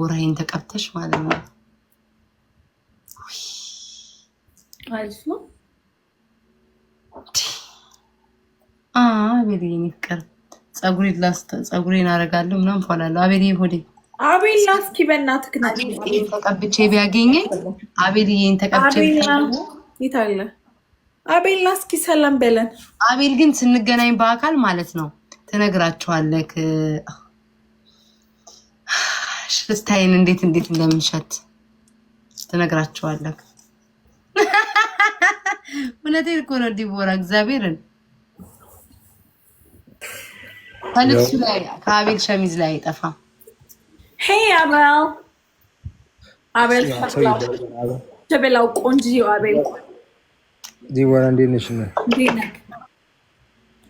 ወራይን ተቀብተሽ ማለት ነው። አሪፍ ነው። አቤልዬ ፍቅር ፀጉሬን አረጋለሁ ምናምን ፏላለሁ። አቤልዬ ሆዴ አቤል ላስኪ በእናትህ ተቀብቼ ቢያገኘኝ አቤልዬን ተቀብቼ ይታለ አቤል ላስኪ ሰላም በለን። አቤል ግን ስንገናኝ በአካል ማለት ነው ትነግራቸዋለህ ሽስታይን እንዴት እንደምንሸት ትነግራቸዋለህ። እውነቴን እኮ ነው ዲቦራ እግዚአብሔርን ከልብሱ ላይ ከአቤል ሸሚዝ ላይ አይጠፋም። ሄይ አቤል ተበላው ቆንጆ አቤል ዲቦራ እንዴት ነሽ?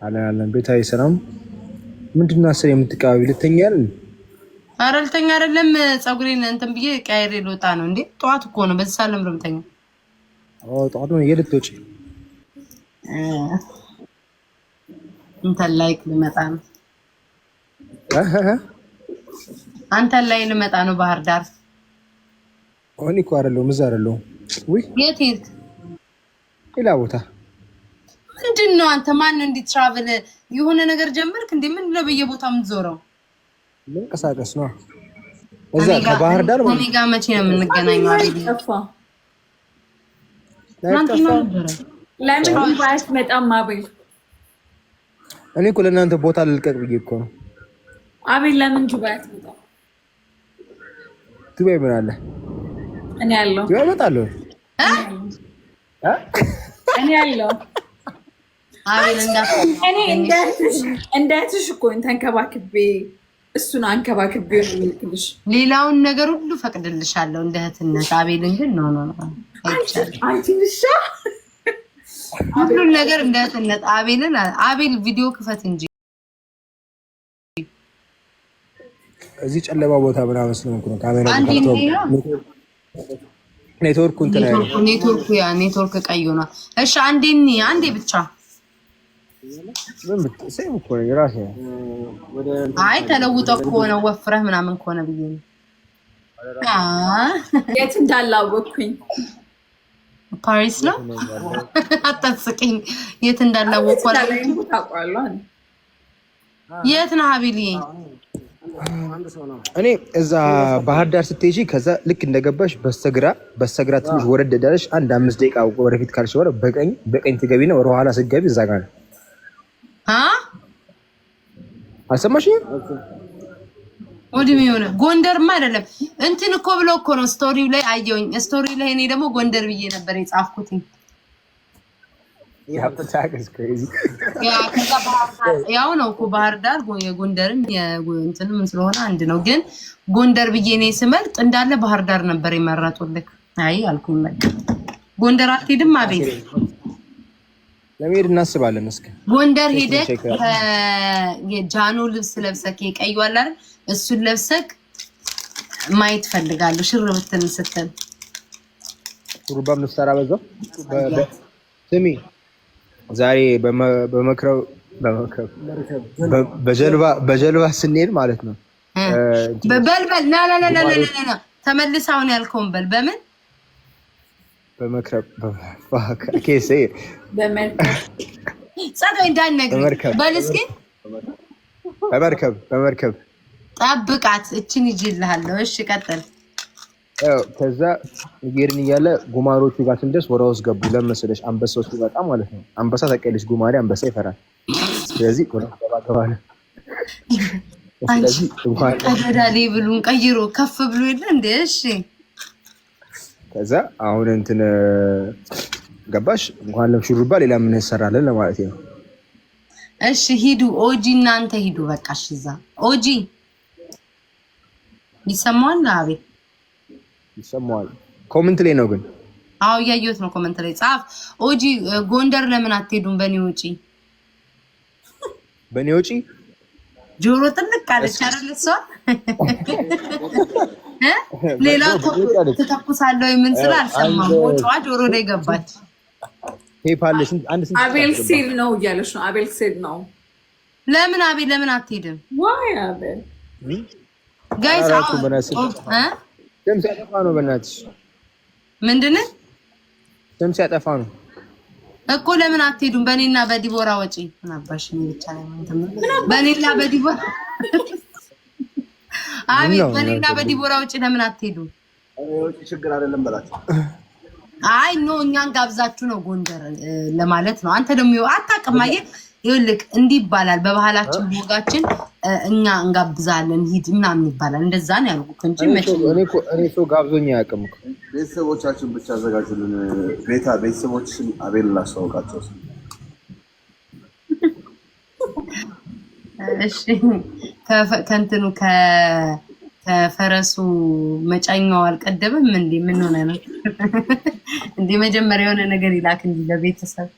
አለን ቤታዬ ሰላም። ምንድን ነው አስር የምትቀባቢ ልተኛ አይደል? ኧረ ልተኛ አይደለም ፀጉሬን እንትን ብዬ ቀይሬ ልወጣ ነው እንዴ። ጠዋት እኮ ነው በዚህ ሰዓት ለምን ልተኛ? ጠዋት ነው የልትወጪ? እንትን ላይ ልመጣ ነው አንተን ላይ ልመጣ ነው ባህር ዳር። እኔ እኮ አይደለሁም እዛ አይደለሁም። ውይ የት ሄድክ? ሌላ ቦታ። ምንድን ነው አንተ? ማን ነው እንዲህ ትራቨል የሆነ ነገር ጀመርክ እንዴ? ምንድን ነው በየቦታው የምትዞረው? መንቀሳቀስ ነው እዛ ከባህር ዳር እኔ ጋር መቼ ነው የምንገናኘው? አይደል ለምን ባይት መጣም አቤል? እኔ እኮ ለእናንተ ቦታ ልልቀቅ ብዬ እኮ ነው። አቤል ለምን ዱባይ አትመጣም? ዱባይ ምን አለ? እኔ ያለው ዱባይ እመጣለሁ። እኔ ያለው አቤል እኔ እንደትሽ እኮ ተንከባክቤ እሱን አንከባክቤ ነው የምልክልሽ። ሌላውን ነገር ሁሉ ፈቅድልሻለሁ እንደ እህትነት። አቤልን ግን ነው አንቺ ብቻ ሁሉን ነገር እንደ እህትነት። አቤል ቪዲዮ ክፈት እንጂ እዚህ ጨለማ ቦታ ምናምን ስለሆንኩ ነው ካሜራ ኔትወርኩ እንትን ኔትወርክ ቀይ ሆኗል። እሺ አንዴ ብቻ ምን ብትሰይ እኮ ነው የራሴ። አይ ተለውጠው ከሆነ ወፍረህ ምናምን ከሆነ ብዬ ነው። የት እንዳላወቅኩኝ ፓሪስ ነው። አታስቂኝ። የት እንዳላወቅኩ የት ነው አቤልዬ? እኔ እዛ ባህር ዳር ስትሄጂ ከዛ ልክ እንደገባሽ በስተግራ ትንሽ ወረድ እንዳለሽ አንድ 5 ደቂቃ ወደፊት ካልሽ ወረ በቀኝ ትገቢና ወደ ኋላ ስትገቢ እዛ ጋር ነው። አልሰማሽኝም? ወዲህ የሆነ ጎንደርማ አይደለም እንትን እኮ ብሎ እኮ ነው ስቶሪው ላይ አየሁኝ። ስቶሪው ላይ እኔ ደግሞ ጎንደር ብዬ ነበር የጻፍኩት። ያው ነው እኮ ባህር ዳር የጎንደርም የእንትንም ስለሆነ አንድ ነው። ግን ጎንደር ብዬ እኔ ስመርጥ እንዳለ ባህር ዳር ነበር የመረጡልክ። አይ አልኩኝ መጣ ጎንደር አትሄድም? አቤት ለመሄድ እናስባለን። እስኪ ጎንደር ሄደህ የጃኖ ልብስ ለብሰክ የቀዩ አለ አይደል? እሱን ለብሰክ ማየት ፈልጋለሁ። ሽር ብትን ስትል ሩባም ልትሰራ በዛው ስሚ ዛሬ በጀልባ ስንሄድ ማለት ነው። በበልበል ና ተመልሳውን ያልከውን በምን በመክረብ ጸደይ እንዳልነግርህ በል እስኪ በመርከብ ጠብቃት። እችን ይዤልሃለሁ። እሺ ቀጥል። ከዛ እየሄድን እያለ ጉማሮቹ ጋር ስንደርስ ወደ ውስጥ ገቡ። ለመሰለሽ አንበሳዎች ሲመጣ ማለት ነው። አንበሳ ታውቂያለሽ፣ ጉማሬ አንበሳ ይፈራል። ስለዚህ ወደ ተባተባለ ስለዚህ እንኳን ቀዳዳ ሌብሉን ቀይሮ ከፍ ብሎ የለ እንደ እሺ። ከዛ አሁን እንትን ገባሽ እንኳን ለሹሩባ ሌላ ምን እንሰራለን ለማለት ነው። እሺ ሂዱ ኦጂ፣ እናንተ ሂዱ በቃ። እሺ እዛ ኦጂ ይሰማዋል። አቤት ይሰማዋል። ኮሜንት ላይ ነው ግን። አዎ እያየሁት ነው። ኮሜንት ላይ ጻፍ። ኦጂ ጎንደር ለምን አትሄዱም? በኔ ወጪ ጆሮ ጥልቅ አለች አይደል? እሷ ሌላው ተተኩሳለሁ ምን ስራ አልሰማም። ወጪዋ ጆሮ ላይ ገባች። አቤል ሴድ ነው እያለች ነው። አቤል ሴድ ነው። ለምን አትሄድም? ዋይ አቤል ጋይስ ስም ሲያጠፋ ነው በእናትሽ ምንድን ስም ሲያጠፋ ነው እኮ ለምን አትሄዱም በእኔና በዲቦራ ወጪ ምናባሽ ነው ብቻ ላይ በእኔና በዲቦራ አቤት በእኔና በዲቦራ ወጪ ለምን አትሄዱም ወጪ ችግር አይደለም በላችሁ አይ ኖ እኛን ጋብዛችሁ ነው ጎንደር ለማለት ነው አንተ ደግሞ አታውቅም አየህ ይልቅ እንዲህ ይባላል በባህላችን ወጋችን እኛ እንጋብዛለን ሂድ ምናምን ይባላል እንደዛ ነው ያልኩት እንጂ መቼ እኔ ሰው ጋብዞኝ አያውቅም እኮ ቤተሰቦቻችን ብቻ አዘጋጁልን ቤተሰቦችሽን አቤል ላስተዋውቃቸው እሺ ከእንትኑ ከፈረሱ መጫኛው አልቀደምም እንዴ ምን ሆነ ነው እንዴ መጀመሪያ የሆነ ነገር ይላክ እንዴ ለቤተሰብ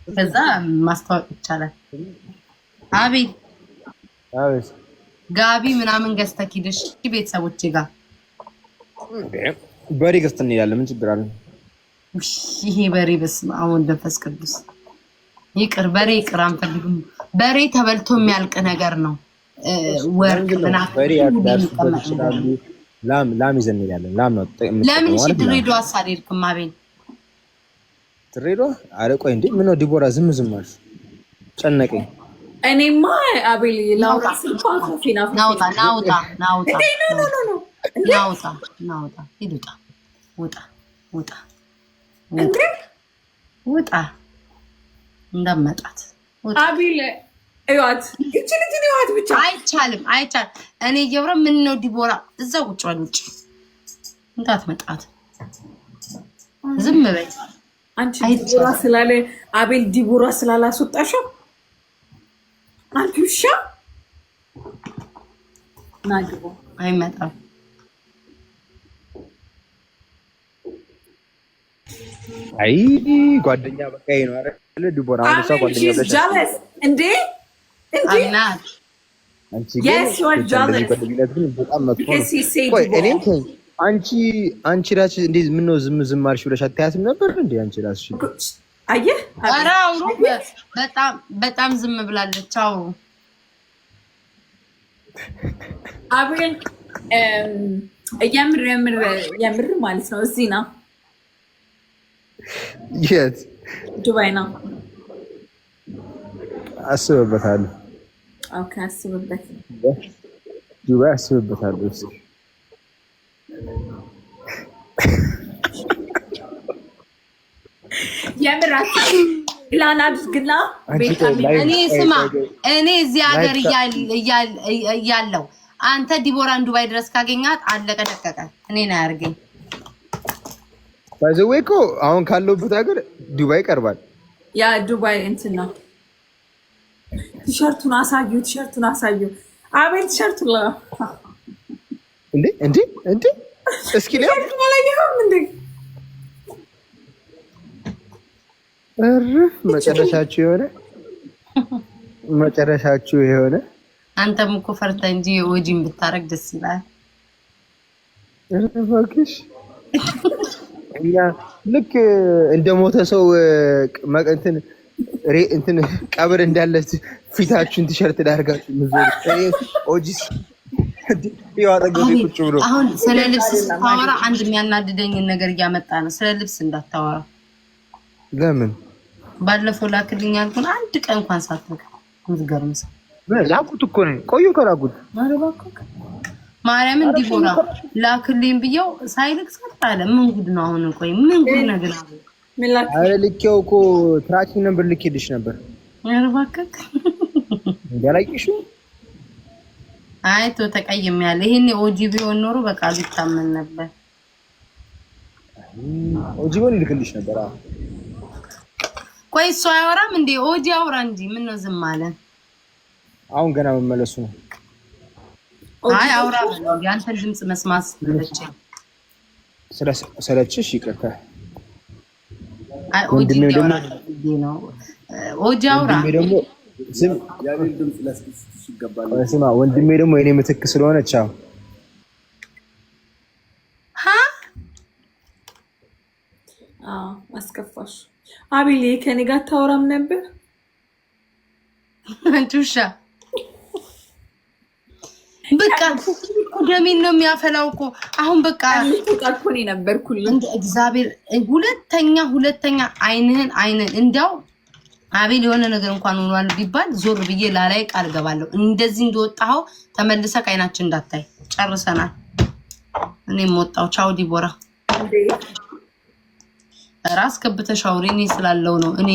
ከዛ ማስተዋወቅ ይቻላል አቤት ጋቢ ምናምን ገዝተህ ሂድሽ ቤተሰቦቼ ጋር በሬ ገዝተን እንሄዳለን ምን ችግር አለ ይሄ በሬ በስመ አብ ወወልድ ወመንፈስ ቅዱስ ይቅር በሬ ይቅር አንፈልግም በሬ ተበልቶ የሚያልቅ ነገር ነው ወርቅ ምናምን በሬ ያዳስበታል ላም ይዘን እንሄዳለን ላም ነው ለምን እሺ ድሬዳዋ አልሄድክም አቤል ድሬዳዋ አረ ቆይ እንዴ ምን ነው ዲቦራ ዝም አልሽ ጨነቀኝ እኔማ አቤል ላውራ ስልኳን ኮፊና ናውጣ ሂዱጣ ውጣ እንዳመጣት አቤል እዩት እቺ ልጅ እዩት ብቻ አይቻልም እኔ እየብረ ምን ነው ዲቦራ እዛ ቁጭ በል ውጭ እንዳትመጣት ዝም በይ አንቺ ዲቦራ ስላለ አቤል ዲቦራ ስላላስወጣሽው አንቺሻ ናግቦ አይመጣም አይ ጓደኛ በቃ ነው አይደል ዲቦራ አሁን እሷ ጓደኛ ብለሽ ጃለስ እንዴ አንቺ ግን በጣም መጥፎ ነው ቆይ እኔም አንቺ ራስሽ እንዴ ምን ነው ዝም አልሽ ብለሽ አታያትም ነበር እንዴ አንቺ ራስሽ አየህ ኧረ አውሩ በጣም ዝም ብላለች አውሩ አቤል የምር ማለት ነው እዚህ ነው የት ዱባይ ነው አስበበታለሁ ኦኬ አስበበት ዱባይ አስበበታለሁ እሺ የምራት ፕላን አድርግና እኔ ስማ እኔ እዚህ ሀገር እያለው አንተ ዲቦራን ዱባይ ድረስ ካገኛት አለቀ ደቀቀ እኔን አያርገኝ ባይዘዌ እኮ አሁን ካለውበት ሀገር ዱባይ ቀርባል ያ ዱባይ እንትን ነው ቲሸርቱን አሳዩ አቤል ቲሸርቱን ላ እንዴ እስኪ ለያም እንዴ መጨረሻችሁ የሆነ አንተም እኮ ፈርተህ እንጂ ኦጂን ብታረግ ደስ ይላል እባክሽ እኛ ልክ እንደሞተ ሰው እንትን ቀብር እንዳለ ፊታችሁን ቲሸርት ዳርጋችሁ ኦጂስ ቁጭ ብሎ አሁን ስለ ልብስ ስታወራ አንድ የሚያናድደኝን ነገር እያመጣ ነው ስለ ልብስ እንዳታወራ ለምን ባለፈው ላክልኝ ያልኩን አንድ ቀን እንኳን ሳትልክ ምትገርም ሰው ላኩት እኮ ነው ቆዩ ከላኩት ማርያምን ዲቦራ ላክልኝ ብየው ሳይልክ ሰጣለ ምን ጉድ ነው አሁን ቆይ ምን ጉድ ነገር አለ አረ ልኬው እኮ ትራኪንግ ነበር ልኬልሽ ነበር ያረባከክ ያላቂሽ አይቶ ተቀይም ያለ ይሄን ኦጂ ቢሆን ኖሮ በቃ ሊታመን ነበር ኦጂ ቢሆን ይልክልሽ ነበር ቆይ እሱ አያወራም እንዴ ኦጂ አውራ እንጂ ምን ነው ዝም አለ አሁን ገና መመለሱ ነው አይ አውራ ነው ያንተን ድምጽ መስማት ስለችሽ ይቅርታ አይ ኦጂ ነው ኦጂ አውራ ደግሞ ዝም ያቤል ድምጽ ለስክስ ይገባል ስማ ወንድሜ ደግሞ የኔ ምትክ ስለሆነ ቻው አስከፋሽ አቤል ከኔ ጋር ታወራም ነበር አንቺ ውሻ በቃ ደሜን ነው የሚያፈላው እኮ አሁን በቃ ተቃልኩኝ ነበርኩኝ እንደ እግዚአብሔር ሁለተኛ አይንህን እንዲያው አቤል የሆነ ነገር እንኳን ሆኗል ቢባል ዞር ብዬ ላላይ ቃል ገባለሁ። እንደዚህ እንደወጣው ተመልሰህ አይናችን እንዳታይ ጨርሰናል። እኔም ወጣው። ቻው ዲቦራ። ራስ ከብተሽ አውሪ። እኔ ስላለው ነው እኔ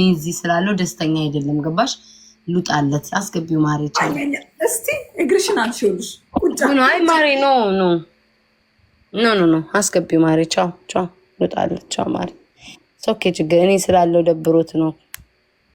እዚህ ስላለው ደስተኛ አይደለም። ገባሽ? ሉጣለት አስገቢው ማሬ። ቻው እስቲ እግርሽን አንሺውልሽ ቁጫ ነው። አይ ማሬ ኖ አስገቢው ማሬ። ቻው ሉጣለት። ቻው ማሬ። ኦኬ ችግር እኔ ስላለው ደብሮት ነው።